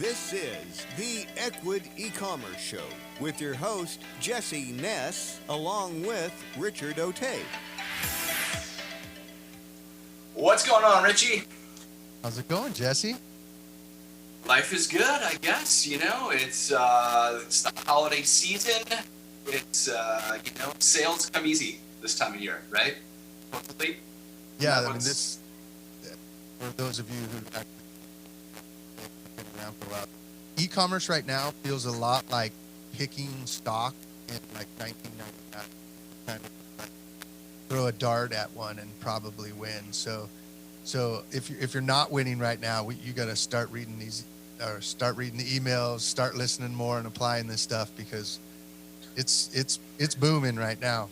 This is the Ecwid e-commerce show with your host, Jesse Ness, along with Richard Otey. What's going on, RichE? How's it going, Jesse? Life is good, I guess. You know, it's the holiday season. It's sales come easy this time of year, right? Hopefully. Yeah, I mean, this for those of you who actually been around for a while, e-commerce right now feels a lot like picking stock in like 1999. Kind of like throw a dart at one and probably win. So if you're not winning right now, you got to start reading the emails, start listening more and applying this stuff because it's booming right now.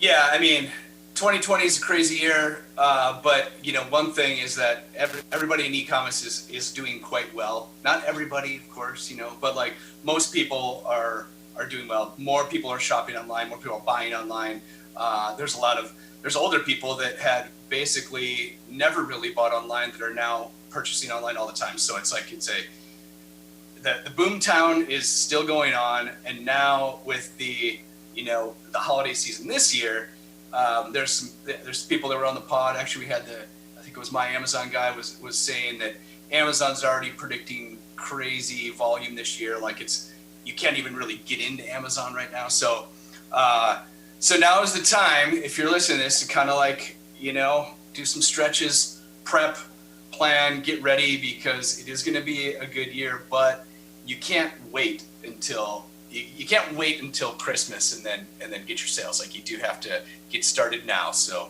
Yeah, I mean, 2020 is a crazy year, but one thing is that everybody in e-commerce is doing quite well. Not everybody, of course, but like most people are doing well. More people are shopping online. More people are buying online. There's older people that had basically never really bought online that are now purchasing online all the time. So it's like the boom town is still going on, and now with the holiday season this year. There's people that were on the pod. Actually, we had I think it was my Amazon guy was saying that Amazon's already predicting crazy volume this year. Like you can't even really get into Amazon right now. So now is the time, if you're listening to this, to kind of like, do some stretches, prep, plan, get ready, because it is going to be a good year, but you can't wait until Christmas and then get your sales. Like you do have to get started now. So,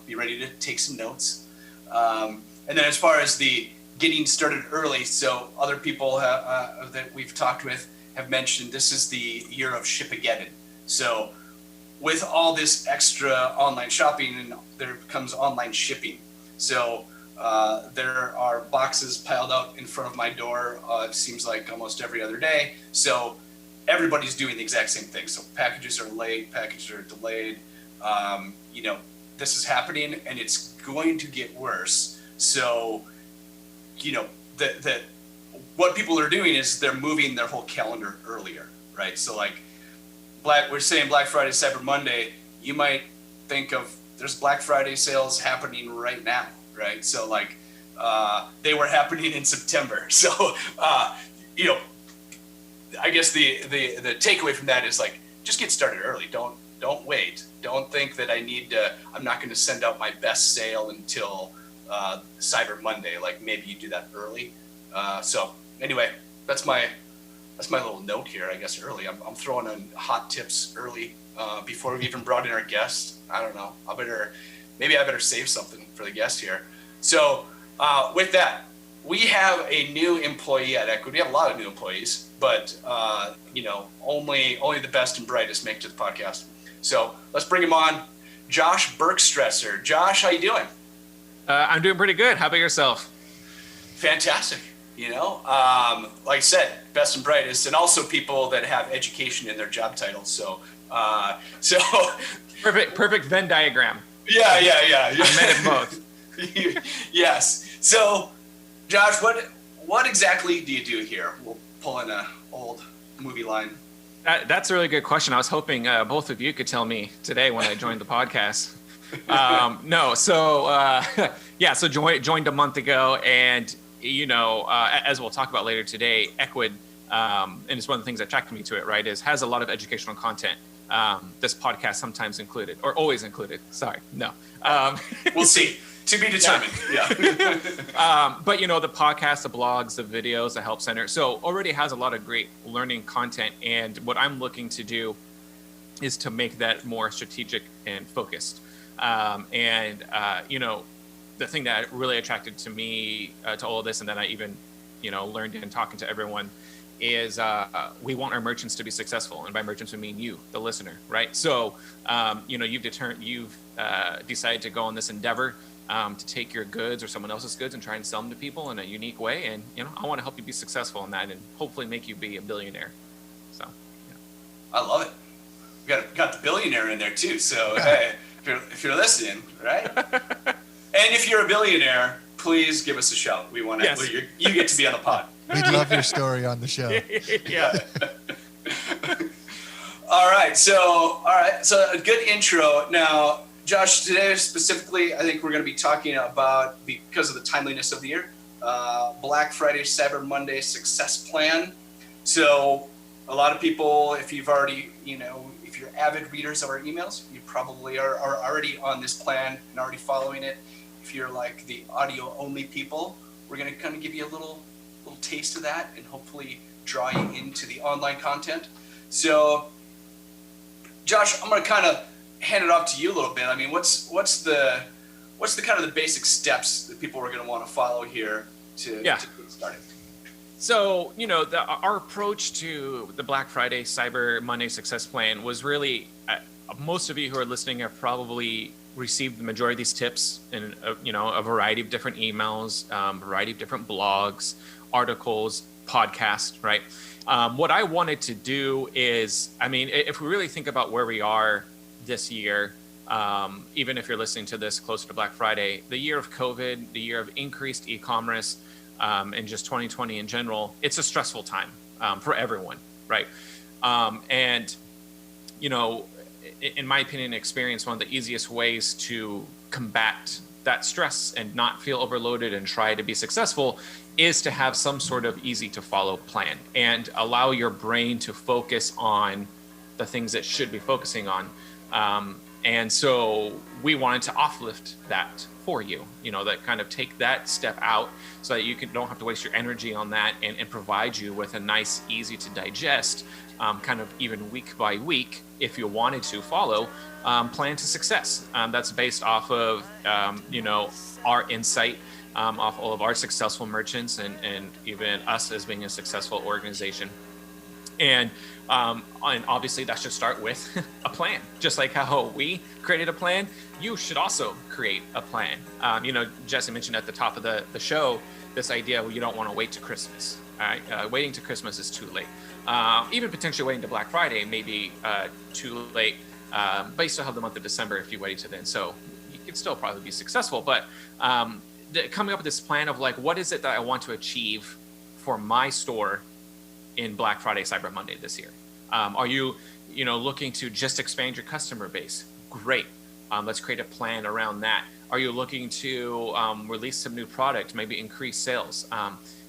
be ready to take some notes. And then as far as the getting started early, so other people that we've talked with have mentioned this is the year of Shipageddon. So with all this extra online shopping, and there comes online shipping. So there are boxes piled out in front of my door. It seems like almost every other day. So everybody's doing the exact same thing. So packages are late, packages are delayed. This is happening, and it's going to get worse. So, what people are doing is they're moving their whole calendar earlier, right? So like we're saying Black Friday, Cyber Monday, you might think of there's Black Friday sales happening right now, right? So like they were happening in September. So, I guess the takeaway from that is like, just get started early. Don't wait. Don't think that I'm not going to send out my best sale until Cyber Monday. Like maybe you do that early. So anyway, that's my little note here, I guess, early. I'm throwing in hot tips early before we even brought in our guest. I don't know. I better save something for the guest here. So with that, we have a new employee at Ecwid. We have a lot of new employees, but only the best and brightest make it to the podcast. So let's bring him on. Josh Berkstresser. Josh, how you doing? I'm doing pretty good. How about yourself? Fantastic. Like I said, best and brightest, and also people that have education in their job titles. So perfect Venn diagram. Yeah. I met it both. Yes. So, Josh, what exactly do you do here? We'll pull in an old movie line. That's a really good question. I was hoping both of you could tell me today when I joined the podcast. So joined a month ago, and as we'll talk about later today, Ecwid, and it's one of the things that attracted me to it, right, has a lot of educational content. This podcast sometimes included, or always included. Sorry, no. We'll see. To be determined. Yeah. But the podcast, the blogs, the videos, the help center. So already has a lot of great learning content. And what I'm looking to do is to make that more strategic and focused. The thing that really attracted to me to all of this, and then I even, learned in talking to everyone, is we want our merchants to be successful. And by merchants, we mean you, the listener, right? So, you've decided to go on this endeavor to take your goods or someone else's goods and try and sell them to people in a unique way. And, I want to help you be successful in that and hopefully make you be a billionaire. So, yeah. I love it. We got the billionaire in there too. So, hey, if you're listening, right? And if you're a billionaire, please give us a shout. We want to, you get to be on the pod. We'd love your story on the show. Yeah. All right. So a good intro. Now, Josh, today specifically, I think we're going to be talking about, because of the timeliness of the year, Black Friday, Cyber Monday success plan. So a lot of people, if you've already, if you're avid readers of our emails, you probably are already on this plan and already following it. If you're like the audio only people, we're going to kind of give you a little taste of that and hopefully draw you into the online content. So Josh, I'm going to kind of hand it off to you a little bit. I mean, what's the kind of the basic steps that people are going to want to follow here to get started? So, our approach to the Black Friday, Cyber Monday success plan was really, most of you who are listening have probably received the majority of these tips in, a variety of different emails, a variety of different blogs, articles, podcasts, right? What I wanted to do is, if we really think about where we are this year, even if you're listening to this closer to Black Friday, the year of COVID, the year of increased e-commerce, and just 2020 in general, it's a stressful time for everyone, right? In my opinion and experience, one of the easiest ways to combat that stress and not feel overloaded and try to be successful is to have some sort of easy to follow plan and allow your brain to focus on the things it should be focusing on. And so we wanted to uplift that for you, that kind of take that step out so that you don't have to waste your energy on that and provide you with a nice, easy to digest, kind of even week by week, if you wanted to follow, plan to success. That's based off of, our insight, off all of our successful merchants and even us as being a successful organization. And obviously that should start with a plan. Just like how we created a plan, you should also create a plan. Jesse mentioned at the top of the show, this idea you don't want to wait to Christmas. All right? Waiting to Christmas is too late. Even potentially waiting to Black Friday may be too late, but you still have the month of December if you wait to then. So you can still probably be successful. But coming up with this plan of like, what is it that I want to achieve for my store in Black Friday, Cyber Monday this year? Are you, looking to just expand your customer base? Great. Let's create a plan around that. Are you looking to release some new product, maybe increase sales?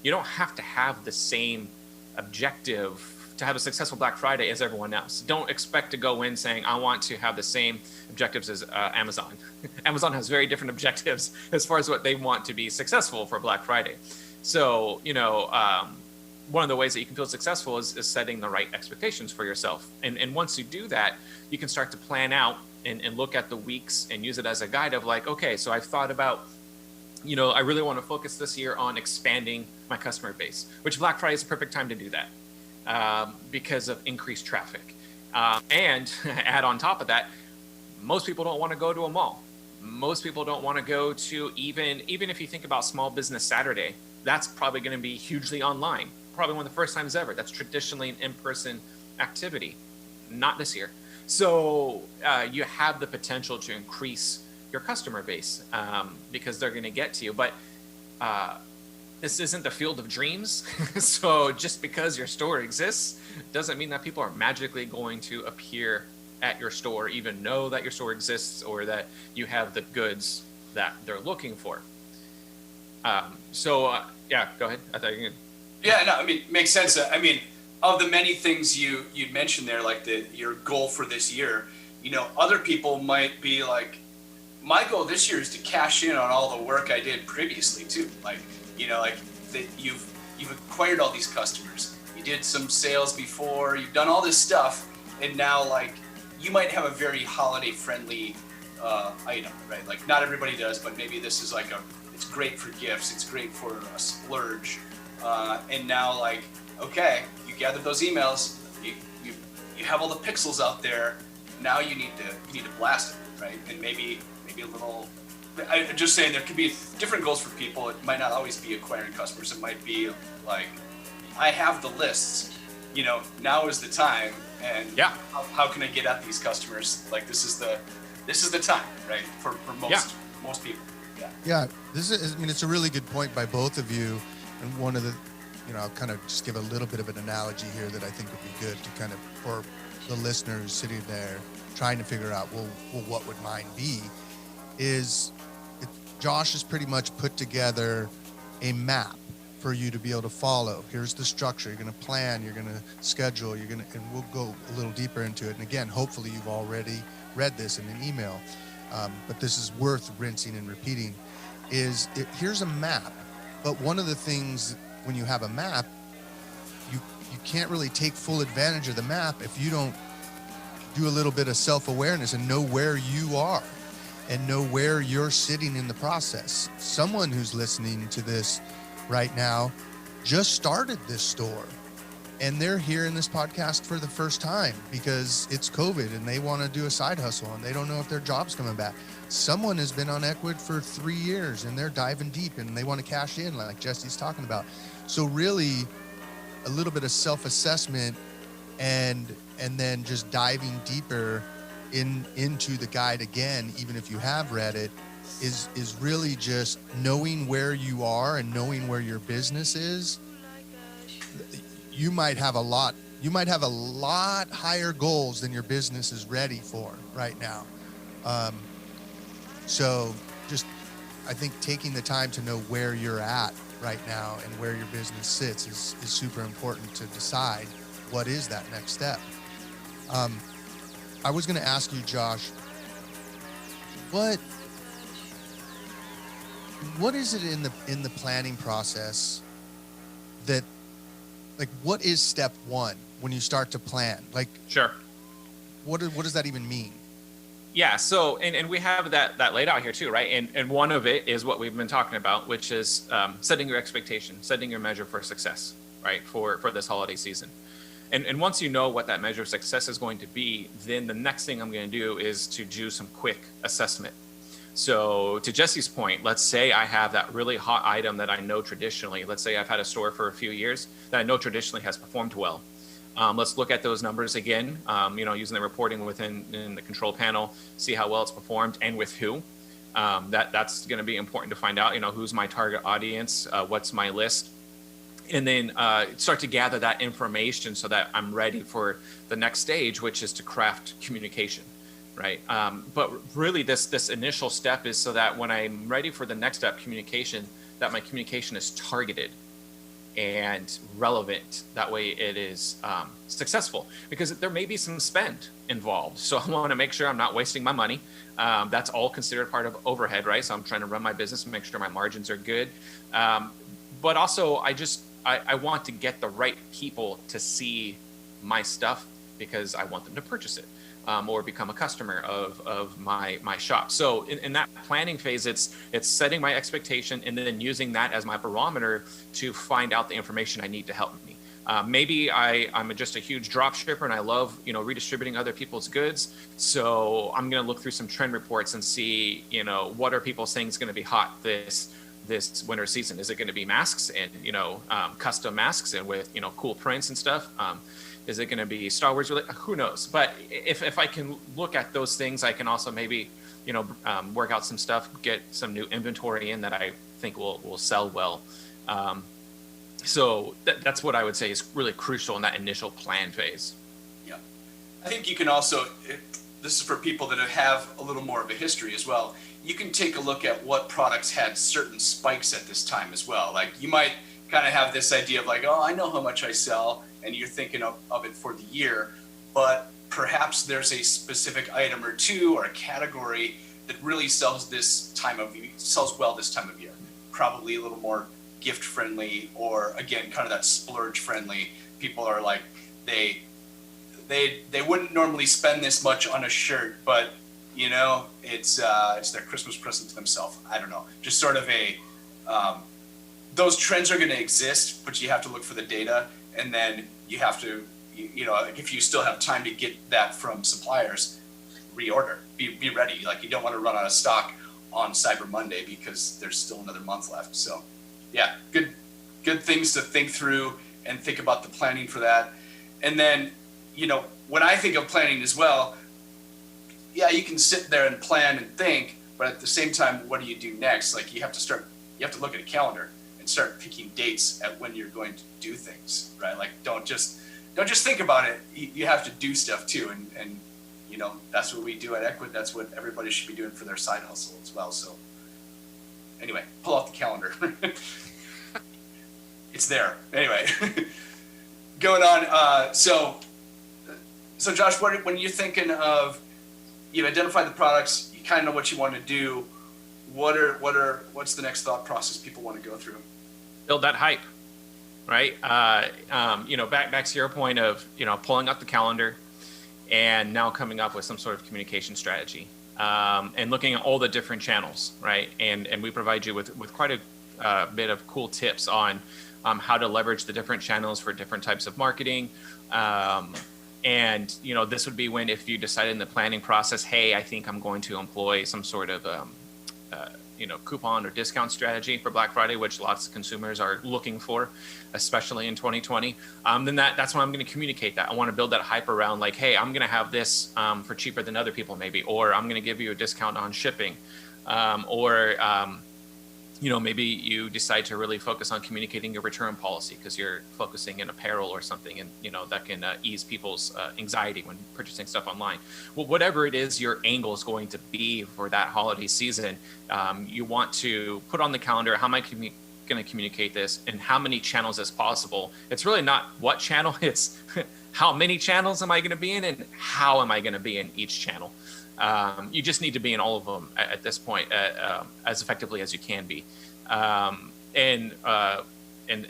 You don't have to have the same objective to have a successful Black Friday as everyone else. Don't expect to go in saying, I want to have the same objectives as Amazon. Amazon has very different objectives as far as what they want to be successful for Black Friday. So, one of the ways that you can feel successful is setting the right expectations for yourself. And once you do that, you can start to plan out and look at the weeks and use it as a guide of like, okay, so I've thought about, I really want to focus this year on expanding my customer base, which Black Friday is the perfect time to do that because of increased traffic. And add on top of that, most people don't want to go to a mall. Most people don't want to go to even if you think about Small Business Saturday, that's probably going to be hugely online. Probably one of the first times ever. That's traditionally an in-person activity. Not this year. So you have the potential to increase your customer base because they're going to get to you. But this isn't the field of dreams. So just because your store exists doesn't mean that people are magically going to appear at your store, even know that your store exists or that you have the goods that they're looking for. Yeah, go ahead. I thought you were going to... Yeah, no, makes sense. Of the many things you'd mentioned there, like your goal for this year, other people might be like, my goal this year is to cash in on all the work I did previously too. Like, that you've acquired all these customers, you did some sales before, you've done all this stuff, and now like you might have a very holiday friendly item, right? Like not everybody does, but maybe this is like it's great for gifts, it's great for a splurge. And now, like, okay, you gathered those emails, you have all the pixels out there. Now you need to blast it, right? And maybe a little. I'm just saying there could be different goals for people. It might not always be acquiring customers. It might be like, I have the lists. Now is the time, and how can I get at these customers? Like this is the time, right? For most people. Yeah. Yeah. This is. It's a really good point by both of you. And one of I'll kind of just give a little bit of an analogy here that I think would be good to kind of, for the listeners sitting there trying to figure out, well, what would mine be, is Josh has pretty much put together a map for you to be able to follow. Here's the structure. You're going to plan, you're going to schedule, and we'll go a little deeper into it. And again, hopefully you've already read this in an email, but this is worth rinsing and repeating. Here's a map, but one of the things when you have a map, you can't really take full advantage of the map if you don't do a little bit of self-awareness and know where you are and know where you're sitting in the process. Someone who's listening to this right now just started this store, and they're hearing this podcast for the first time because it's COVID and they want to do a side hustle and they don't know if their job's coming back. Someone has been on Ecwid for 3 years and they're diving deep and they want to cash in, like Jesse's talking about. So really a little bit of self-assessment and then just diving deeper into the guide again, even if you have read it, is really just knowing where you are and knowing where your business is. You might have a lot higher goals than your business is ready for right now. So just, I think taking the time to know where you're at right now and where your business sits is super important to decide what is that next step. I was going to ask you, Josh, what is it in the planning process that, like, what is step one when you start to plan? Like, Sure. What does that even mean? Yeah. So, and we have that laid out here too, right? And one of it is what we've been talking about, which is setting your expectation, setting your measure for success, right? For this holiday season. And once you know what that measure of success is going to be, then the next thing I'm going to do is to do some quick assessment. So to Jesse's point, let's say I have that really hot item that I know traditionally. Let's say I've had a store for a few years that I know traditionally has performed well. Let's look at those numbers again, using the reporting in the control panel, see how well it's performed and with who. That's going to be important to find out, who's my target audience, what's my list. And then start to gather that information so that I'm ready for the next stage, which is to craft communication, right? But really this initial step is so that when I'm ready for the next step, communication, that my communication is targeted and relevant. That way it is successful, because there may be some spend involved. So I want to make sure I'm not wasting my money. That's all considered part of overhead, right? So I'm trying to run my business and make sure my margins are good. But also I want to get the right people to see my stuff because I want them to purchase it or become a customer of my shop. So in that planning phase, it's setting my expectation and then using that as my barometer to find out the information I need to help me. Maybe I'm just a huge drop shipper and I love, redistributing other people's goods. So I'm going to look through some trend reports and see, what are people saying is going to be hot this winter season. Is it going to be masks and, custom masks and with, cool prints and stuff? Is it going to be Star Wars related? Who knows? But if I can look at those things, I can also maybe, work out some stuff, get some new inventory in that I think will sell well. So that's what I would say is really crucial in that initial plan phase. Yeah. I think you can also, this is for people that have a little more of a history as well. You can take a look at what products had certain spikes at this time as well. Like you might kind of have this idea of like, oh, I know how much I sell, and you're thinking of it for the year, but perhaps there's a specific item or two or a category that really sells well this time of year. Probably a little more gift friendly, or again, kind of that splurge friendly. People are like, they wouldn't normally spend this much on a shirt, but it's their Christmas present to themselves. I don't know, just sort of those trends are going to exist, but you have to look for the data, and then you have to, if you still have time to get that from suppliers, reorder, be ready. Like you don't want to run out of stock on Cyber Monday because there's still another month left. So yeah, good things to think through and think about the planning for that. And then, when I think of planning as well, yeah, you can sit there and plan and think, but at the same time, what do you do next? Like you have to look at a calendar and start picking dates at when you're going to do things, right? Like don't just think about it. You have to do stuff too, and that's what we do at Ecwid. That's what everybody should be doing for their side hustle as well. So anyway, pull out the calendar. It's there. Anyway, going on. So Josh, when you're thinking of, you've identified the products, you kind of know what you want to do. What's the next thought process people want to go through? Build that hype, right? Back to your point of, pulling up the calendar and now coming up with some sort of communication strategy, and looking at all the different channels, right? And we provide you with quite a bit of cool tips on how to leverage the different channels for different types of marketing. And this would be when, if you decide in the planning process, hey, I think I'm going to employ some sort of coupon or discount strategy for Black Friday, which lots of consumers are looking for, especially in 2020. Then that's when I'm going to communicate that. I want to build that hype around, like, hey, I'm going to have this for cheaper than other people maybe, or I'm going to give you a discount on shipping, maybe you decide to really focus on communicating your return policy because you're focusing in apparel or something, and that can ease people's anxiety when purchasing stuff online. Well, whatever it is your angle is going to be for that holiday season, you want to put on the calendar, how am I going to communicate this, and how many channels as possible. It's really not what channel, it's how many channels am I going to be in, and how am I going to be in each channel. You just need to be in all of them at this point, as effectively as you can be, and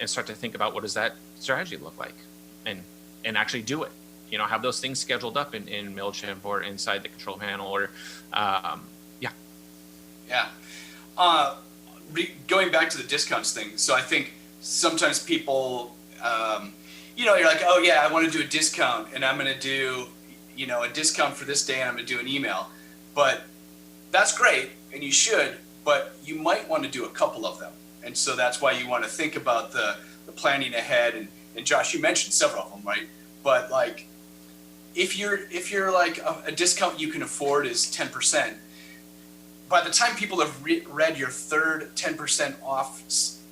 start to think about what does that strategy look like, and actually do it. Have those things scheduled up in MailChimp or inside the control panel, or going back to the discounts thing. So I think sometimes people, you're like, oh yeah, I want to do a discount, and I'm going to do a discount for this day, and I'm going to do an email. But that's great, and you should, but you might want to do a couple of them. And so that's why you want to think about the planning ahead. And Josh, you mentioned several of them, right? But like, if you're like a discount you can afford is 10%, by the time people have read your third 10% off,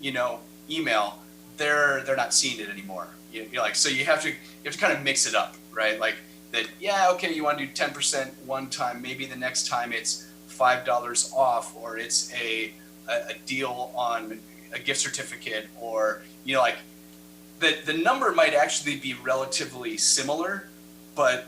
email, they're not seeing it anymore. You're like, so you have to kind of mix it up, right? Like, that, yeah, okay, you want to do 10% one time, maybe the next time it's $5 off, or it's a deal on a gift certificate, or like the number might actually be relatively similar, but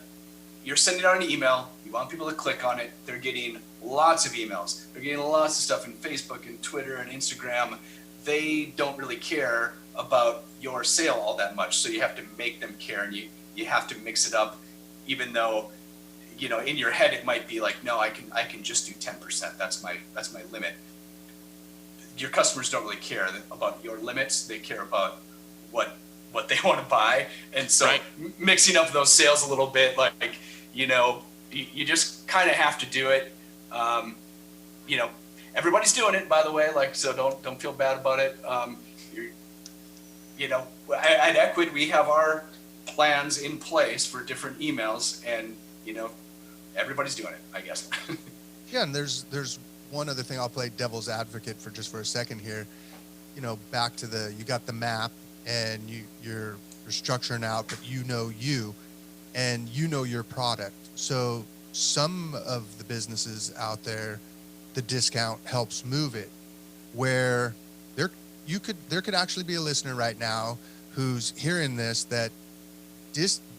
you're sending out an email, you want people to click on it, they're getting lots of emails, they're getting lots of stuff in Facebook and Twitter and Instagram. They don't really care about your sale all that much, so you have to make them care, and you have to mix it up. Even though, in your head it might be like, no, I can just do 10%. That's my limit. Your customers don't really care about your limits. They care about what they want to buy. And so right. Mixing up those sales a little bit, like, you just kind of have to do it. Everybody's doing it, by the way. Like, so don't feel bad about it. At Ecwid, we have our plans in place for different emails, and everybody's doing it, I guess. Yeah, and there's one other thing. I'll play devil's advocate for a second here. Back to you got the map, and you're structuring out that you and your product. So some of the businesses out there, the discount helps move it, where there could actually be a listener right now who's hearing this that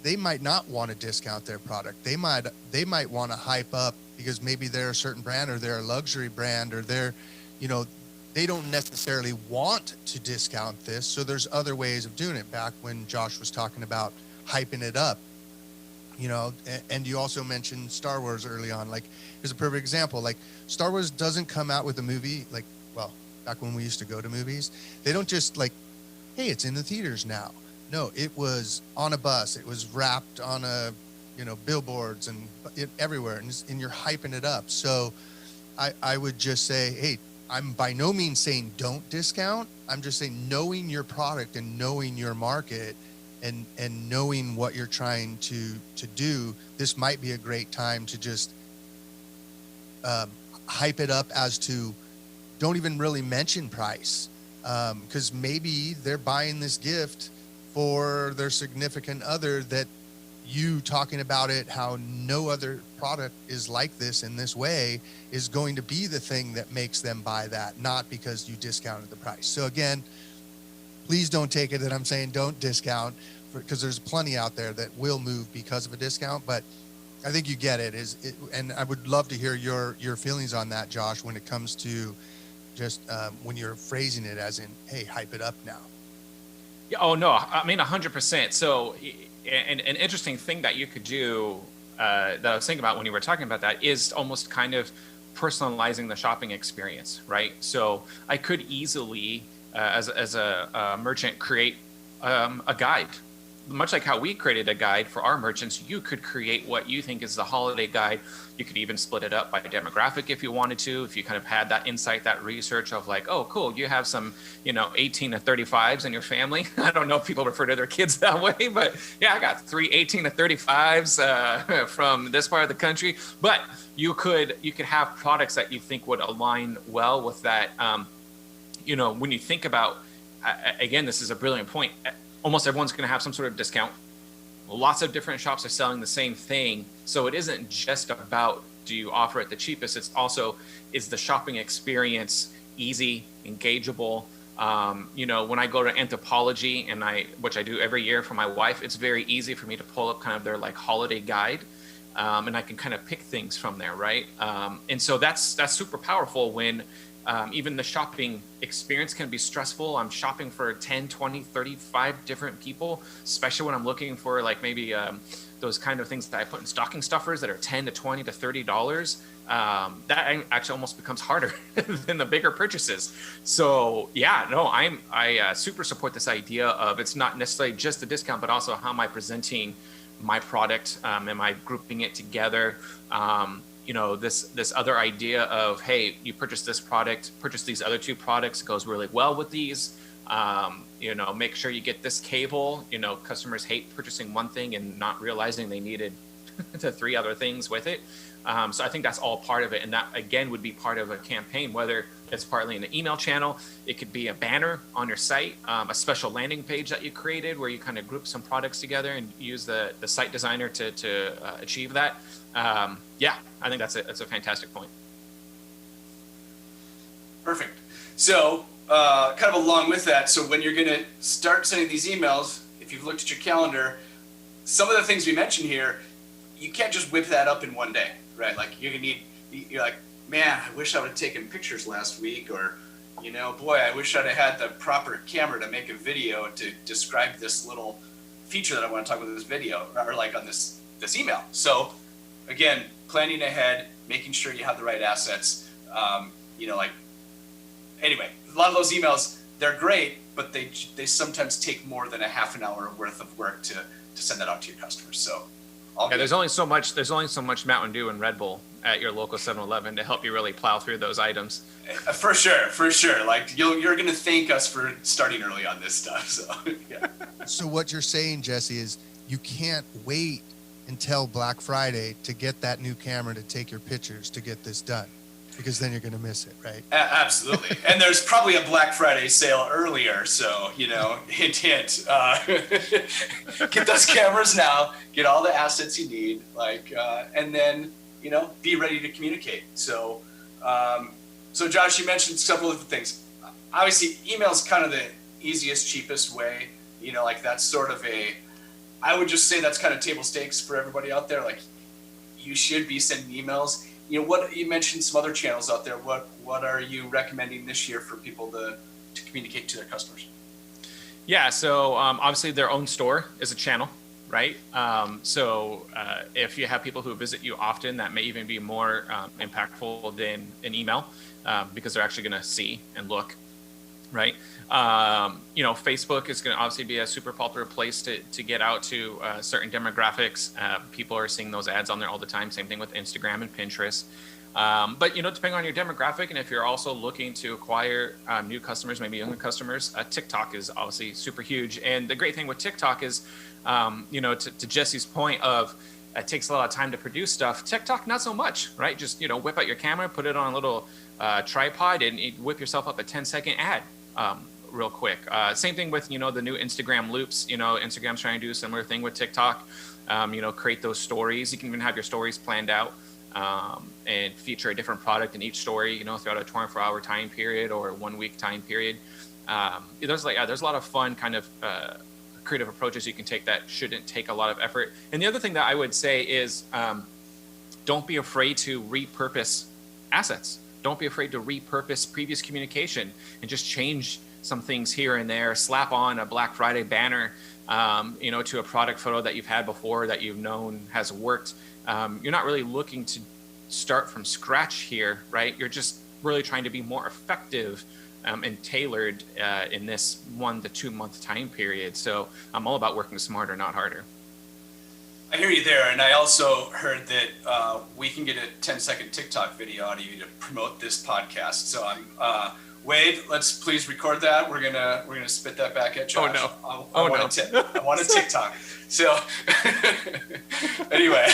they might not want to discount their product. They might want to hype up because maybe they're a certain brand, or they're a luxury brand, or they're, they don't necessarily want to discount this. So there's other ways of doing it. Back when Josh was talking about hyping it up, and you also mentioned Star Wars early on. Like, here's a perfect example. Like, Star Wars doesn't come out with a movie, back when we used to go to movies, they don't just like, hey, it's in the theaters now. No, it was on a bus. It was wrapped on billboards and everywhere, and you're hyping it up. So I would just say, hey, I'm by no means saying don't discount. I'm just saying, knowing your product and knowing your market and knowing what you're trying to do, this might be a great time to just hype it up as to, don't even really mention price. Because maybe they're buying this gift for their significant other, that you talking about it, how no other product is like this in this way, is going to be the thing that makes them buy that, not because you discounted the price. So again, please don't take it that I'm saying don't discount, because there's plenty out there that will move because of a discount. But I think you get it. And I would love to hear your feelings on that, Josh, when it comes to just when you're phrasing it as in, hey, hype it up now. Yeah, oh no, I mean 100%. So, an interesting thing that you could do that I was thinking about when you were talking about that is almost kind of personalizing the shopping experience, right? So I could easily, as a merchant, create a guide. Much like how we created a guide for our merchants, you could create what you think is the holiday guide. You could even split it up by demographic if you wanted to, if you kind of had that insight, that research of like, oh, cool, you have some, 18 to 35s in your family. I don't know if people refer to their kids that way, but yeah, I got 3 18 to 35s from this part of the country. But you could have products that you think would align well with that. When you think about, again, this is a brilliant point. Almost everyone's going to have some sort of discount. Lots of different shops are selling the same thing. So it isn't just about, do you offer it the cheapest? It's also, is the shopping experience easy, engageable? When I go to Anthropology, which I do every year for my wife, it's very easy for me to pull up kind of their like holiday guide. And I can kind of pick things from there, right? And so that's super powerful when even the shopping experience can be stressful. I'm shopping for 10, 20, 35 different people, especially when I'm looking for like maybe those kind of things that I put in stocking stuffers that are 10 to 20 to $30. That actually almost becomes harder than the bigger purchases. So yeah, no, I super support this idea of, it's not necessarily just the discount, but also how am I presenting my product? Am I grouping it together? This other idea of, hey, you purchase this product, purchase these other 2 products, it goes really well with these. Make sure you get this cable. Customers hate purchasing one thing and not realizing they needed the 3 other things with it. So I think that's all part of it. And that, again, would be part of a campaign, whether it's partly in the email channel, it could be a banner on your site, a special landing page that you created where you kind of group some products together and use the site designer to achieve that. Yeah, I think that's a fantastic point. Perfect. So kind of along with that, so when you're going to start sending these emails, if you've looked at your calendar, some of the things we mentioned here, you can't just whip that up in one day, right? Like you're like, man, I wish I would have taken pictures last week, or, boy, I wish I'd have had the proper camera to make a video to describe this little feature that I want to talk about in this video, or like on this email. So again, planning ahead, making sure you have the right assets. Anyway, a lot of those emails, they're great, but they sometimes take more than a half an hour worth of work to send that out to your customers. So there's only so much Mountain Dew and Red Bull at your local 7-Eleven to help you really plow through those items. For sure. Like you're going to thank us for starting early on this stuff. So yeah. So what you're saying, Jesse, is you can't wait until Black Friday to get that new camera to take your pictures to get this done, because then you're going to miss it, right? Absolutely. And there's probably a Black Friday sale earlier. So, hint, hint, get those cameras now, get all the assets you need, and then, be ready to communicate. So, Josh, you mentioned several different things. Obviously, email is kind of the easiest, cheapest way, that's sort of I would just say that's kind of table stakes for everybody out there. Like, you should be sending emails. What you mentioned some other channels out there. What are you recommending this year for people to communicate to their customers? Yeah, so obviously their own store is a channel, right? So if you have people who visit you often, that may even be more impactful than an email because they're actually going to see and look, right? Facebook is going to obviously be a super popular place to get out to certain demographics. People are seeing those ads on there all the time. Same thing with Instagram and Pinterest. But depending on your demographic, and if you're also looking to acquire new customers, maybe younger customers, TikTok is obviously super huge. And the great thing with TikTok is, to Jesse's point of it takes a lot of time to produce stuff. TikTok, not so much, right? Just whip out your camera, put it on a little tripod, and you whip yourself up a 10-second ad. real quick. Same thing with, the new Instagram loops. Instagram's trying to do a similar thing with TikTok. Create those stories. You can even have your stories planned out and feature a different product in each story, throughout a 24-hour time period or a 1-week time period. There's a lot of fun kind of creative approaches you can take that shouldn't take a lot of effort. And the other thing that I would say is don't be afraid to repurpose assets. Don't be afraid to repurpose previous communication and just change some things here and there. Slap on a Black Friday banner, to a product photo that you've had before that you've known has worked. You're not really looking to start from scratch here, right? You're just really trying to be more effective and tailored in this 1 to 2 month time period. So I'm all about working smarter, not harder. I hear you there, and I also heard that we can get a 10-second TikTok video out of you to promote this podcast. So I'm Wade. Let's please record that. We're gonna spit that back at Josh. Oh no! I want a TikTok. So anyway,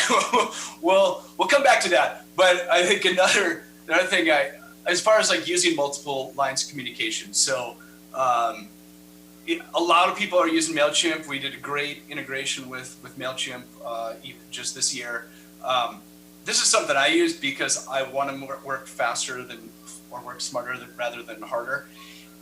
we'll come back to that. But I think another thing, as far as like using multiple lines of communication. So a lot of people are using MailChimp. We did a great integration with MailChimp just this year. This is something I use because I want to work faster or work smarter rather than harder.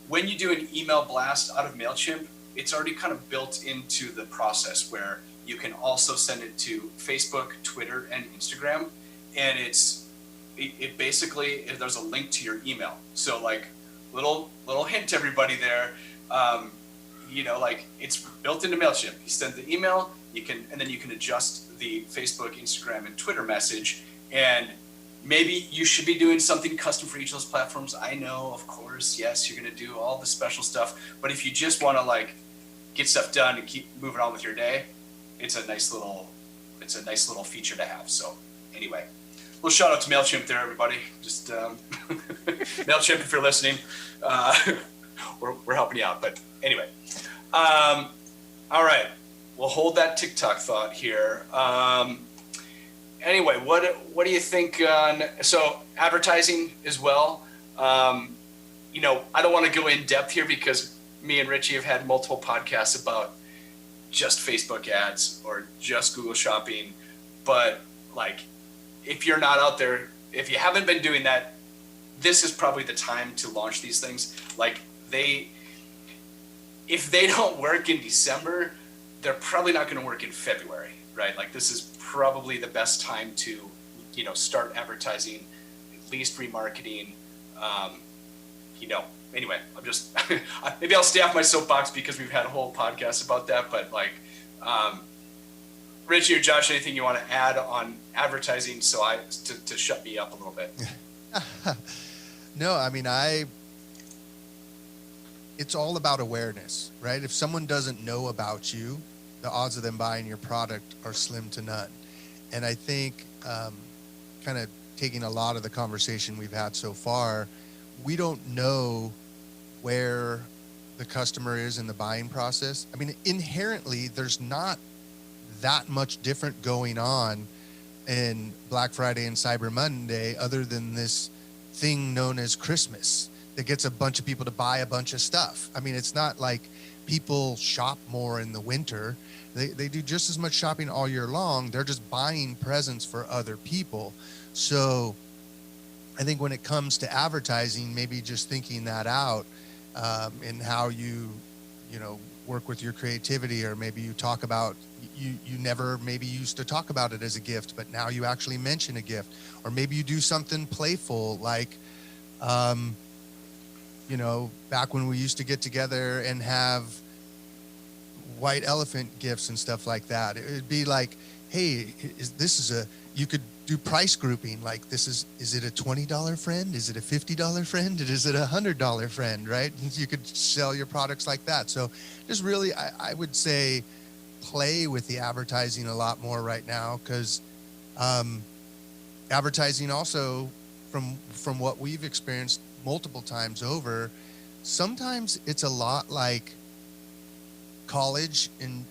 When you do an email blast out of MailChimp, it's already kind of built into the process where you can also send it to Facebook, Twitter, and Instagram. And it basically, there's a link to your email. So like little hint to everybody there, it's built into MailChimp. You send the email, and then you can adjust the Facebook, Instagram, and Twitter message. And maybe you should be doing something custom for each of those platforms. I know, of course, yes, you're going to do all the special stuff. But if you just want to get stuff done and keep moving on with your day, it's a nice little feature to have. So anyway, little shout out to MailChimp there, everybody. Just MailChimp, if you're listening, we're helping you out. But anyway, all right, we'll hold that TikTok thought here. Anyway, what do you think on advertising as well? I don't want to go in depth here because me and RichE have had multiple podcasts about just Facebook ads or just Google Shopping. But if you're not out there, if you haven't been doing that, this is probably the time to launch these things. If they don't work in December, they're probably not going to work in February, right? This is probably the best time to, start advertising, at least remarketing. Anyway, I'm just maybe I'll stay off my soapbox because we've had a whole podcast about that. But RichE or Josh, anything you want to add on advertising to shut me up a little bit? No, I mean, it's all about awareness, right? If someone doesn't know about you, the odds of them buying your product are slim to none. And I think kind of taking a lot of the conversation we've had so far, we don't know where the customer is in the buying process. I mean, inherently, there's not that much different going on in Black Friday and Cyber Monday other than this thing known as Christmas that gets a bunch of people to buy a bunch of stuff. I mean, it's not like people shop more in the winter. They do just as much shopping all year long. They're just buying presents for other people. So I think when it comes to advertising, maybe just thinking that out in how you work with your creativity, or maybe you talk about, you never maybe used to talk about it as a gift, but now you actually mention a gift, or maybe you do something playful back when we used to get together and have white elephant gifts and stuff like that. It would be like, hey, you could do price grouping. Is it a $20 friend? Is it a $50 friend? Is it a $100 friend, right? You could sell your products like that. So just really, I would say play with the advertising a lot more right now, because advertising also, from what we've experienced multiple times over, sometimes it's a lot like college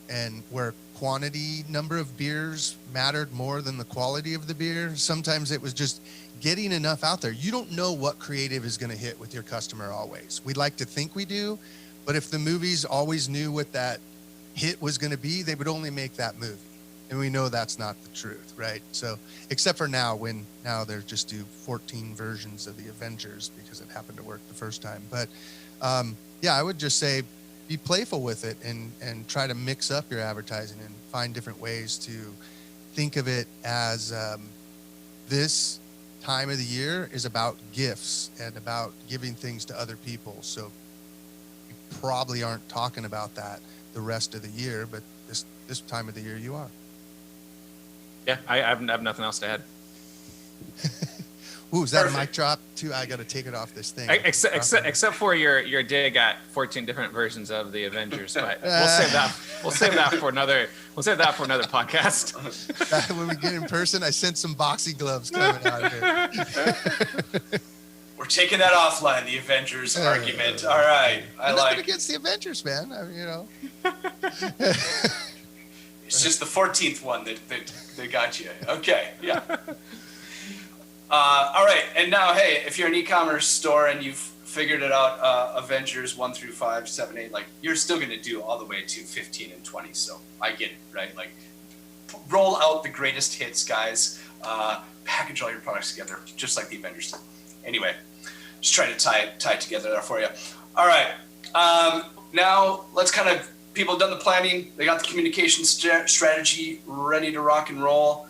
and where quantity number of beers mattered more than the quality of the beer. Sometimes it was just getting enough out there. You don't know what creative is going to hit with your customer always. We'd like to think we do, but if the movies always knew what that hit was going to be, they would only make that movie. And we know that's not the truth, right? So, except for now, when now they're just do 14 versions of the Avengers because it happened to work the first time. But yeah, I would just say be playful with it and try to mix up your advertising and find different ways to think of it as this time of the year is about gifts and about giving things to other people. So you probably aren't talking about that the rest of the year, but this time of the year you are. Yeah, I have nothing else to add. Ooh, is that a mic drop too? I got to take it off this thing. Except for your dig at 14 different versions of the Avengers, but we'll save that for another podcast. When we get in person, I sent some boxing gloves coming out here. We're taking that offline, the Avengers argument. All right. Nothing against the Avengers, man. I mean, you know. It's just the 14th one that got you. Okay, yeah. All right, and now, hey, if you're an e-commerce store and you've figured it out, Avengers 1 through 5, 7, 8, like, you're still going to do all the way to 15 and 20, so I get it, right? Like, roll out the greatest hits, guys. Package all your products together, just like the Avengers did. Anyway, just trying to tie it together there for you. All right, now let's kind of, people have done the planning, they got the communication strategy ready to rock and roll.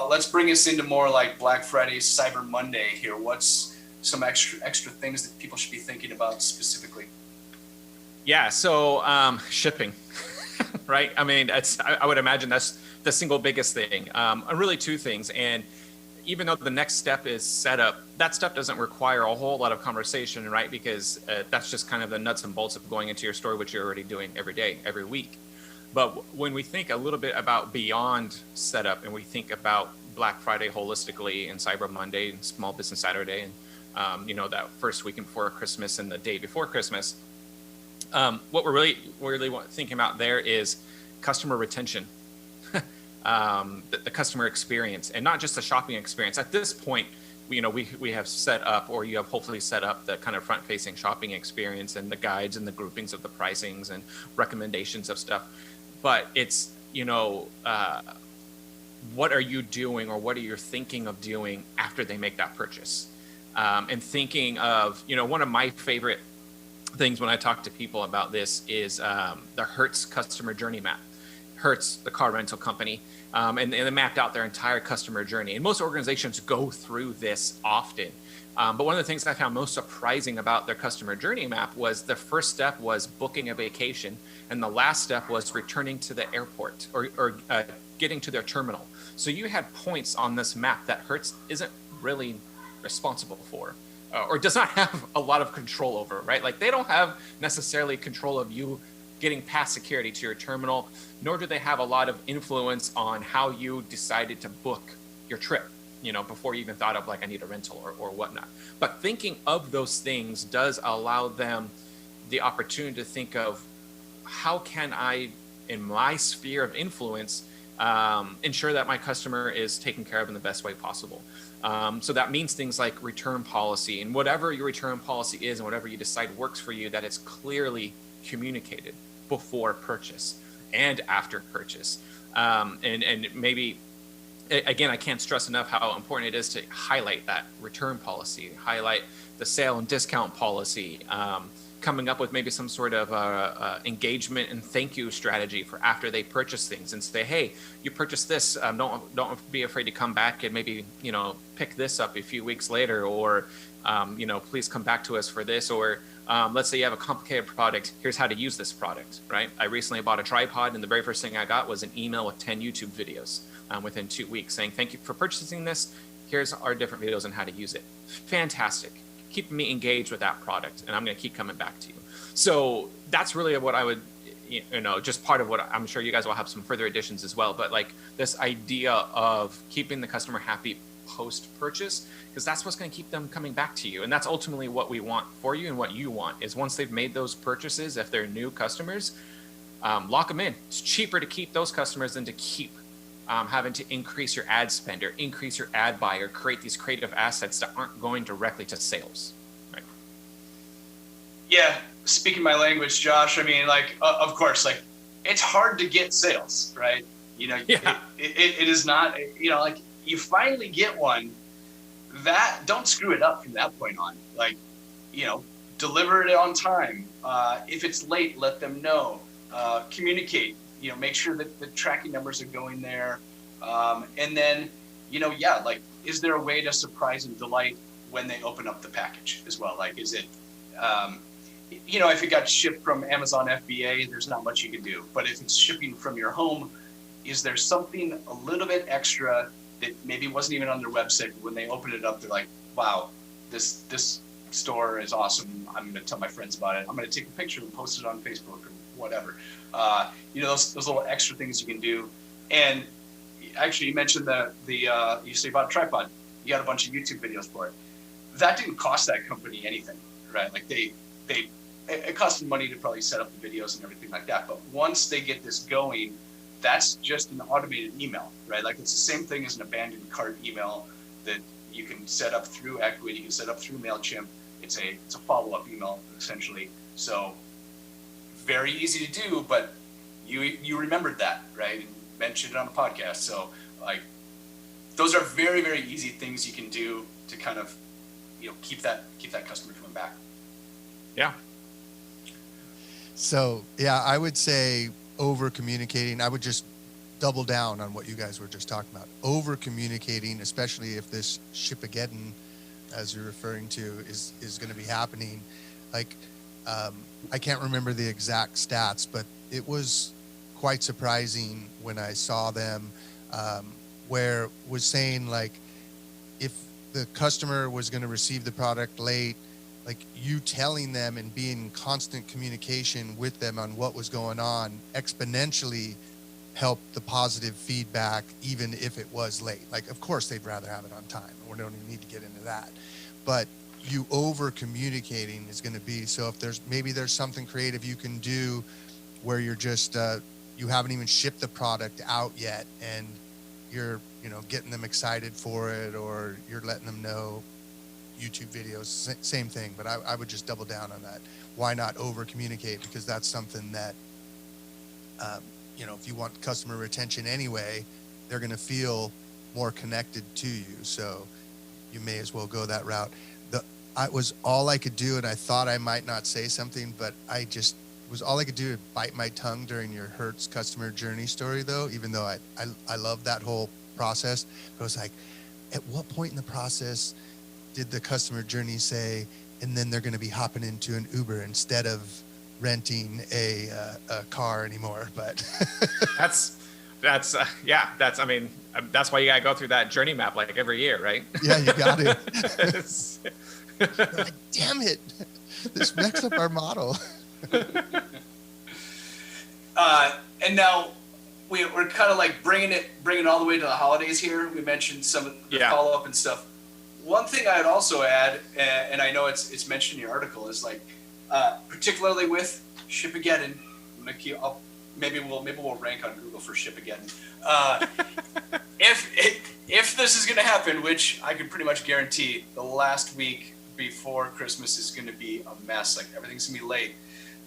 Let's bring us into more like Black Friday, Cyber Monday here. What's some extra things that people should be thinking about specifically? Yeah, so shipping, right? I mean, I would imagine that's the single biggest thing. Really two things. And even though the next step is setup, that stuff doesn't require a whole lot of conversation, right? Because that's just kind of the nuts and bolts of going into your store, which you're already doing every day, every week. But when we think a little bit about beyond setup and we think about Black Friday holistically and Cyber Monday and Small Business Saturday and, that first weekend before Christmas and the day before Christmas, what we're really thinking about there is customer retention. The customer experience, and not just the shopping experience. At this point, we have set up, or you have hopefully set up, the kind of front-facing shopping experience and the guides and the groupings of the pricings and recommendations of stuff. But it's, what are you doing, or what are you thinking of doing after they make that purchase? And thinking of, one of my favorite things when I talk to people about this is the Hertz customer journey map. Hertz, the car rental company, and they mapped out their entire customer journey. And most organizations go through this often. But one of the things I found most surprising about their customer journey map was the first step was booking a vacation, and the last step was returning to the airport or getting to their terminal. So you had points on this map that Hertz isn't really responsible for, or does not have a lot of control over, right? Like, they don't have necessarily control of you getting past security to your terminal, nor do they have a lot of influence on how you decided to book your trip, before you even thought of like, I need a rental or whatnot. But thinking of those things does allow them the opportunity to think of, how can I, in my sphere of influence, ensure that my customer is taken care of in the best way possible. So that means things like return policy, and whatever your return policy is and whatever you decide works for you, that it's clearly communicated before purchase and after purchase. And maybe, again, I can't stress enough how important it is to highlight that return policy, highlight the sale and discount policy, coming up with maybe some sort of engagement and thank you strategy for after they purchase things, and say, hey, you purchased this, don't be afraid to come back and maybe, pick this up a few weeks later, or, please come back to us for this, or let's say you have a complicated product, here's how to use this product, right? I recently bought a tripod, and the very first thing I got was an email with 10 YouTube videos within 2 weeks saying, thank you for purchasing this. Here's our different videos on how to use it. Fantastic. Keep me engaged with that product, and I'm going to keep coming back to you. So that's really what I would, just part of what I'm sure you guys will have some further additions as well. But like this idea of keeping the customer happy post-purchase, because that's what's going to keep them coming back to you. And that's ultimately what we want for you, and what you want is once they've made those purchases, if they're new customers, lock them in. It's cheaper to keep those customers than to keep having to increase your ad spend or increase your ad buy or create these creative assets that aren't going directly to sales. Right? Yeah, speaking my language, Josh. I mean, like, of course, like, it's hard to get sales, right? You know, Yeah. it is not, you know, like, you finally get one. That, don't screw it up from that point on. Like, you know, deliver it on time. If it's late, let them know. Communicate. You know, make sure that the tracking numbers are going there. And then, you know, yeah, like, is there a way to surprise and delight when they open up the package as well? Like, is it, you know, if it got shipped from Amazon FBA, there's not much you can do. But if it's shipping from your home, is there something a little bit extra that maybe wasn't even on their website? When they open it up, they're like, wow, this store is awesome. I'm going to tell my friends about it. I'm going to take a picture and post it on Facebook or whatever. You know, those little extra things you can do. And actually, you mentioned you say about a tripod. You got a bunch of YouTube videos for it. That didn't cost that company anything, right? Like it cost them money to probably set up the videos and everything like that. But once they get this going, that's just an automated email, right? Like, it's the same thing as an abandoned cart email that you can set up through Ecwid, you can set up through MailChimp. It's a follow-up email, essentially. So very easy to do, but you remembered that, right? And mentioned it on the podcast. So, like, those are very, very easy things you can do to kind of, you know, keep that customer coming back. Yeah. So, yeah, I would say over communicating. I would just double down on what you guys were just talking about. Over communicating, especially if this Shipageddon, as you're referring to, is going to be happening. Like, I can't remember the exact stats, but it was quite surprising when I saw them, where it was saying, like, if the customer was going to receive the product late, like, you telling them and being in constant communication with them on what was going on exponentially helped the positive feedback, even if it was late. Like, of course, they'd rather have it on time. We don't even need to get into that. But you over communicating is going to be, so if there's something creative you can do where you're just, you haven't even shipped the product out yet and you're, you know, getting them excited for it, or you're letting them know. YouTube videos, same thing, but I would just double down on that. Why not over communicate? Because that's something that, you know, if you want customer retention anyway, they're going to feel more connected to you. So you may as well go that route. I was all I could do, and I thought I might not say something, but it was all I could do to bite my tongue during your Hertz customer journey story, though, even though I love that whole process. But I was like, at what point in the process did the customer journey say, and then they're going to be hopping into an Uber instead of renting a car anymore? But that's I mean, that's why you gotta go through that journey map like every year, right? Yeah, you got it. Like, damn it, this messed up our model. And now we're kind of like bringing it all the way to the holidays here. We mentioned some of the follow-up and stuff. One thing I'd also add, and I know it's mentioned in your article, is like, particularly with Shipageddon, maybe we'll rank on Google for Shipageddon. If this is going to happen, which I can pretty much guarantee, the last week before Christmas is going to be a mess. Like, everything's going to be late.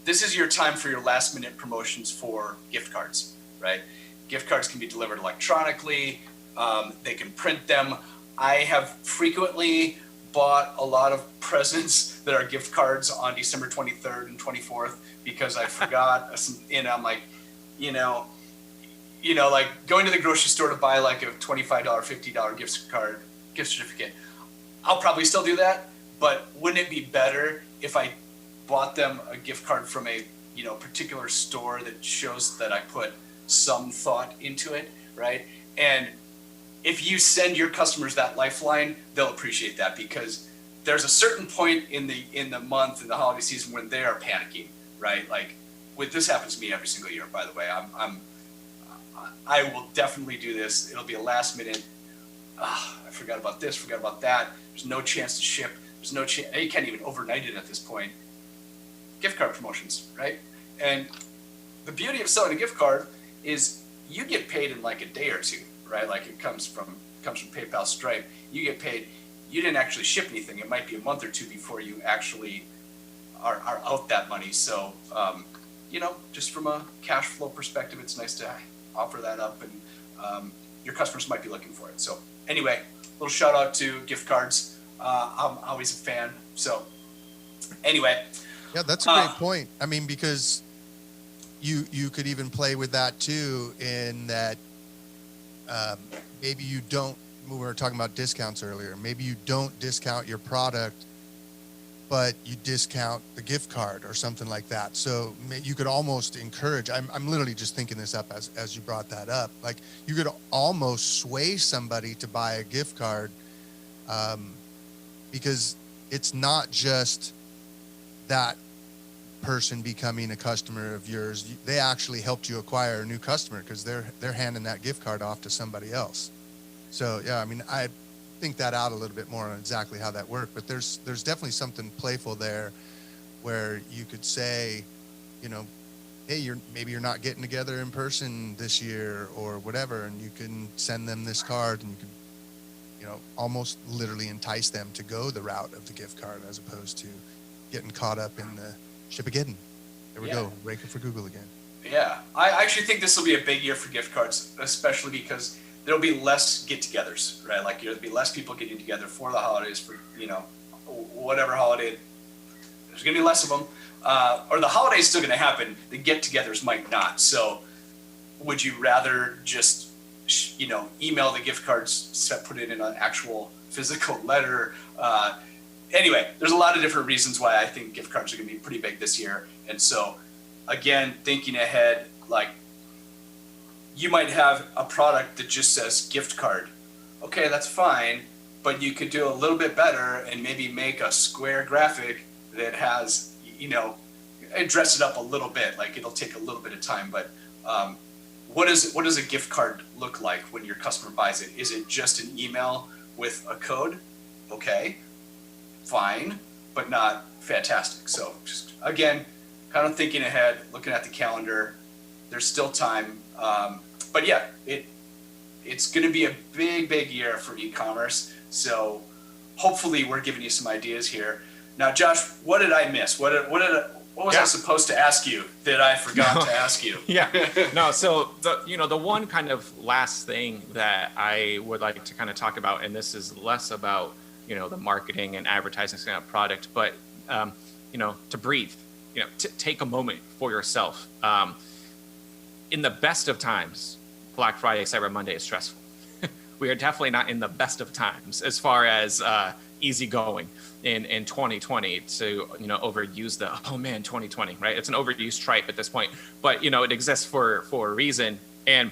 This is your time for your last minute promotions for gift cards, right? Gift cards can be delivered electronically. They can print them. I have frequently bought a lot of presents that are gift cards on December 23rd and 24th because I forgot. And I'm like, you know, like going to the grocery store to buy like a $25, $50 gift certificate. I'll probably still do that, but wouldn't it be better if I bought them a gift card from a, you know, particular store that shows that I put some thought into it, right? And if you send your customers that lifeline, they'll appreciate that, because there's a certain point in the month, in the holiday season, when they are panicking, right? Like, this happens to me every single year, by the way. I will definitely do this. It'll be a last minute. I forgot about this, forgot about that. There's no chance to ship. There's no chance. You can't even overnight it at this point. Gift card promotions, right? And the beauty of selling a gift card is you get paid in like a day or two, right? Like it comes from PayPal, Stripe. You get paid. You didn't actually ship anything. It might be a month or two before you actually are out that money. So, just from a cash flow perspective, it's nice to offer that up, and your customers might be looking for it. So anyway, little shout out to gift cards. I'm always a fan. So anyway. Yeah, that's a great point. I mean, because you could even play with that too, in that maybe you don't, we were talking about discounts earlier, maybe you don't discount your product, but you discount the gift card or something like that. So you could almost encourage, I'm literally just thinking this up as you brought that up, like you could almost sway somebody to buy a gift card, because it's not just that person becoming a customer of yours. They actually helped you acquire a new customer because they're handing that gift card off to somebody else. So yeah, I mean, I think that out a little bit more on exactly how that worked, but there's definitely something playful there where you could say, hey, maybe you're not getting together in person this year or whatever, and you can send them this card, and you can almost literally entice them to go the route of the gift card as opposed to getting caught up in the Shipageddon. There we go, raking for Google again. Yeah, I actually think this will be a big year for gift cards, especially because there'll be less get-togethers, right? Like there'll be less people getting together for the holidays, for whatever holiday. There's gonna be less of them, or the holiday's still gonna happen. The get-togethers might not. So, would you rather just email the gift cards, put it in an actual physical letter? Anyway, there's a lot of different reasons why I think gift cards are going to be pretty big this year. And so, again, thinking ahead, like you might have a product that just says gift card. Okay, that's fine, but you could do a little bit better and maybe make a square graphic that has, and dress it up a little bit. Like it'll take a little bit of time, but what does a gift card look like when your customer buys it? Is it just an email with a code? Okay, fine, but not fantastic. So just, again, kind of thinking ahead, looking at the calendar. There's still time. But yeah, it's going to be a big year for e-commerce. So hopefully we're giving you some ideas here. Now, Josh, what did I miss? What was I supposed to ask you that I forgot to ask you? No. So the one kind of last thing that I would like to kind of talk about, and this is less about the marketing and advertising kind of product, but to breathe, take a moment for yourself. In the best of times, Black Friday, Cyber Monday is stressful. We are definitely not in the best of times as far as easygoing in 2020 to overuse the 2020, right? It's an overused tripe at this point, but it exists for a reason. And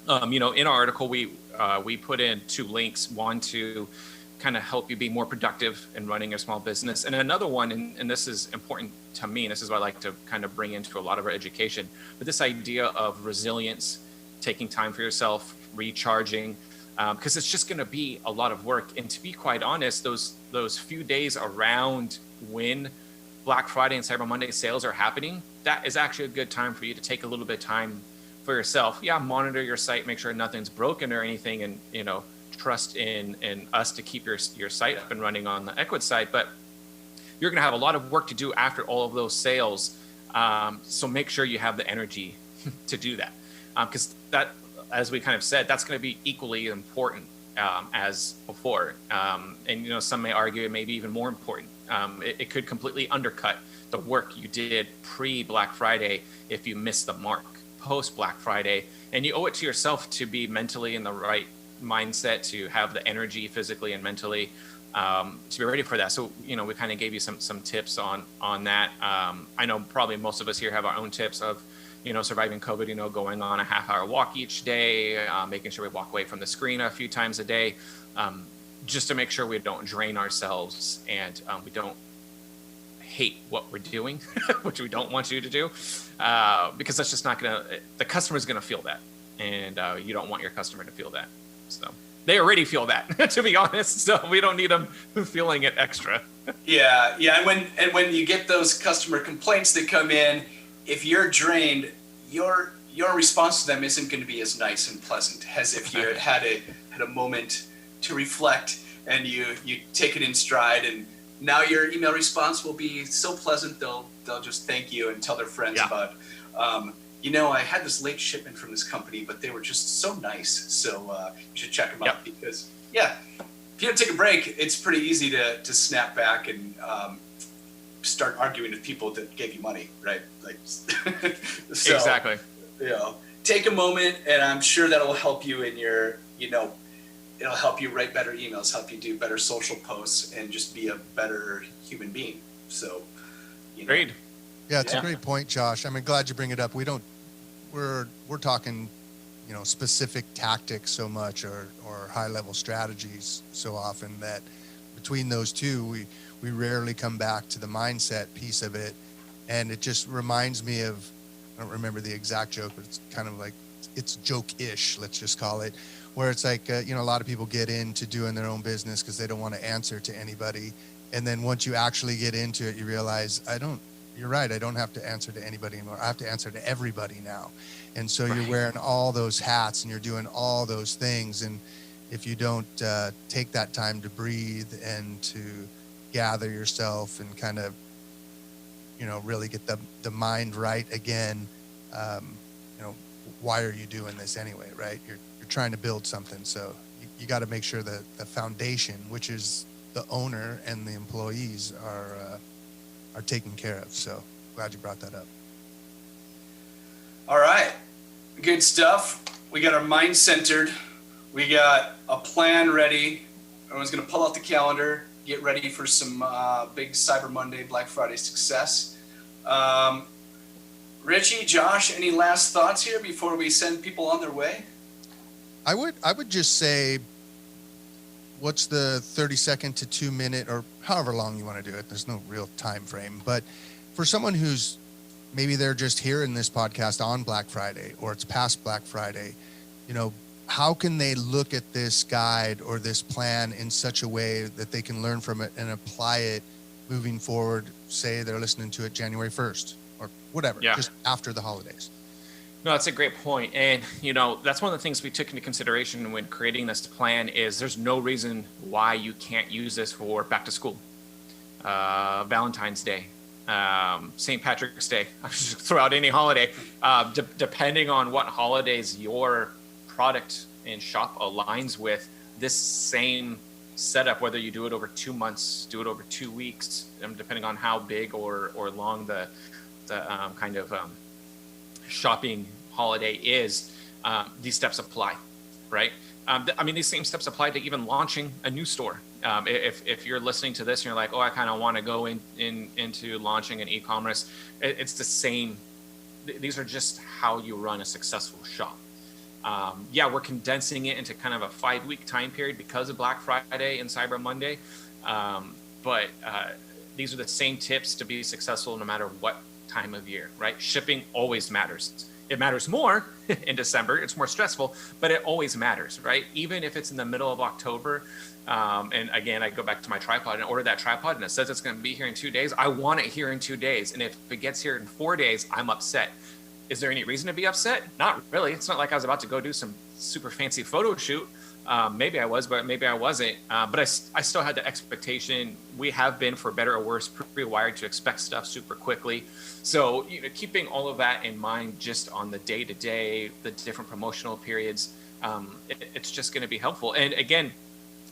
in our article we put in 2 links, one to kind of help you be more productive in running your small business, and another one, and this is important to me, and this is what I like to kind of bring into a lot of our education, but this idea of resilience, taking time for yourself, recharging, because it's just going to be a lot of work. And to be quite honest, those few days around when Black Friday and Cyber Monday sales are happening, that is actually a good time for you to take a little bit of time for yourself. Monitor your site, make sure nothing's broken or anything, and trust in us to keep your site up and running on the Ecwid site. But you're going to have a lot of work to do after all of those sales, so make sure you have the energy to do that, because that, as we kind of said, that's going to be equally important as before, and some may argue it may be even more important. It could completely undercut the work you did pre-Black Friday if you miss the mark post-Black Friday, and you owe it to yourself to be mentally in the right mindset, to have the energy physically and mentally to be ready for that. So we kind of gave you some tips on that. I know probably most of us here have our own tips of surviving COVID, going on a half-hour walk each day, making sure we walk away from the screen a few times a day, just to make sure we don't drain ourselves and we don't hate what we're doing, which we don't want you to do, because that's just not the customer's gonna feel that, and you don't want your customer to feel that. So they already feel that, to be honest, so we don't need them feeling it extra. Yeah, and when you get those customer complaints that come in, if you're drained, your response to them isn't going to be as nice and pleasant as if you had a moment to reflect and you take it in stride, and now your email response will be so pleasant they'll just thank you and tell their friends about I had this late shipment from this company, but they were just so nice, so you should check them out, because if you don't take a break, it's pretty easy to snap back and start arguing with people that gave you money, right? Like so, exactly. Take a moment, and I'm sure that'll help you in your, it'll help you write better emails, help you do better social posts, and just be a better human being. So, Agreed. Yeah, it's a great point, Josh. I'm glad you bring it up. We're talking, specific tactics so much, or high level strategies so often, that between those two, we rarely come back to the mindset piece of it. And it just reminds me of, I don't remember the exact joke, but it's kind of like, it's joke-ish, let's just call it, where it's like, a lot of people get into doing their own business because they don't want to answer to anybody. And then once you actually get into it, you realize, you're right, I don't have to answer to anybody anymore. I have to answer to everybody now. And so you're wearing all those hats and you're doing all those things. And if you don't take that time to breathe and to gather yourself and kind of, really get the mind right again, why are you doing this anyway, right? You're trying to build something. So you got to make sure that the foundation, which is the owner and the employees, are taken care of. So glad you brought that up. All right, good stuff. We got our mind centered. We got a plan ready. Everyone's going to pull out the calendar, get ready for some big Cyber Monday, Black Friday success. RichE, Josh, any last thoughts here before we send people on their way? I would just say, what's the 30-second to 2-minute, or however long you want to do it? There's no real time frame. But for someone who's maybe they're just hearing this podcast on Black Friday, or it's past Black Friday, how can they look at this guide or this plan in such a way that they can learn from it and apply it moving forward? Say they're listening to it January 1st or whatever, just after the holidays. No, that's a great point. And, that's one of the things we took into consideration when creating this plan is there's no reason why you can't use this for back to school, Valentine's Day, St. Patrick's Day, throw out any holiday, depending on what holidays your product and shop aligns with. This same setup, whether you do it over 2 months, do it over 2 weeks, depending on how big or long the kind of shopping holiday is, these steps apply, right? These same steps apply to even launching a new store. If you're listening to this and you're like, oh, I kind of want to go into launching an e-commerce, it's the same. These are just how you run a successful shop. We're condensing it into kind of a 5-week time period because of Black Friday and Cyber Monday. But these are the same tips to be successful no matter what time of year, right? Shipping always matters. It matters more in December. It's more stressful, but it always matters, right? Even if it's in the middle of October. And again, I go back to my tripod and order that tripod and it says it's going to be here in 2 days. I want it here in 2 days. And if it gets here in 4 days, I'm upset. Is there any reason to be upset? Not really. It's not like I was about to go do some super fancy photo shoot. Maybe I was, but maybe I wasn't. But I still had the expectation. We have been, for better or worse, pre-wired to expect stuff super quickly. So, keeping all of that in mind, just on the day-to-day, the different promotional periods, it's just going to be helpful. And again,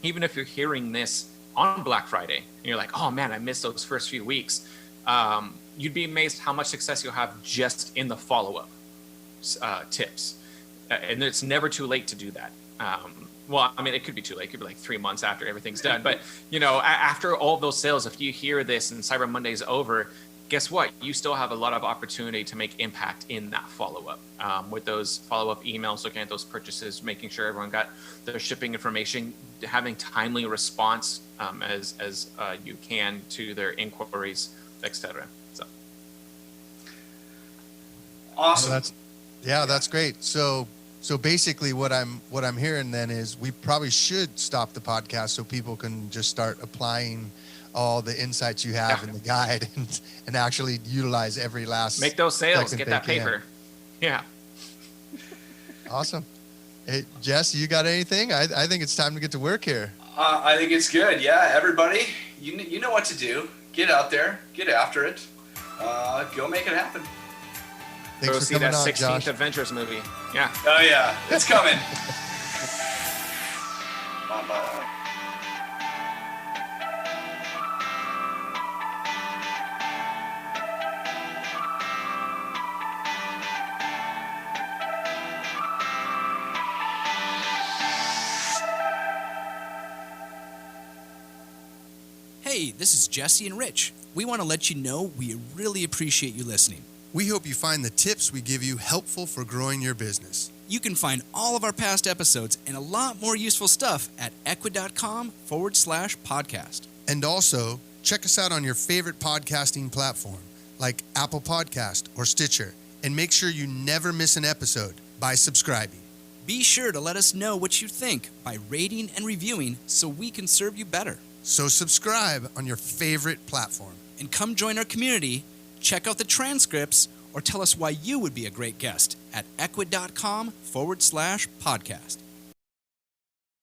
even if you're hearing this on Black Friday and you're like, oh man, I missed those first few weeks, you'd be amazed how much success you'll have just in the follow-up tips. And it's never too late to do that. It could be too late. It could be like 3 months after everything's done. But, after all of those sales, if you hear this and Cyber Monday's over, guess what? You still have a lot of opportunity to make impact in that follow-up. With those follow-up emails, looking at those purchases, making sure everyone got their shipping information, having timely response as you can to their inquiries, etc. So awesome. That's great. So basically what I'm hearing then is we probably should stop the podcast so people can just start applying all the insights you have in the guide and actually utilize every last. Make those sales, get that paper. Yeah. Awesome. Hey, Jess, you got anything? I think it's time to get to work here. I think it's good. Yeah, everybody, you know what to do. Get out there, get after it, go make it happen. Thanks Go for see coming that on, 16th Josh. Avengers movie. Yeah. Oh yeah, it's coming. Bye-bye. Hey, this is Jesse and Rich. We want to let you know we really appreciate you listening. We hope you find the tips we give you helpful for growing your business. You can find all of our past episodes and a lot more useful stuff at ecwid.com/podcast. And also, check us out on your favorite podcasting platform, like Apple Podcast or Stitcher, and make sure you never miss an episode by subscribing. Be sure to let us know what you think by rating and reviewing so we can serve you better. So subscribe on your favorite platform. And come join our community, check out the transcripts, or tell us why you would be a great guest at ecwid.com/podcast.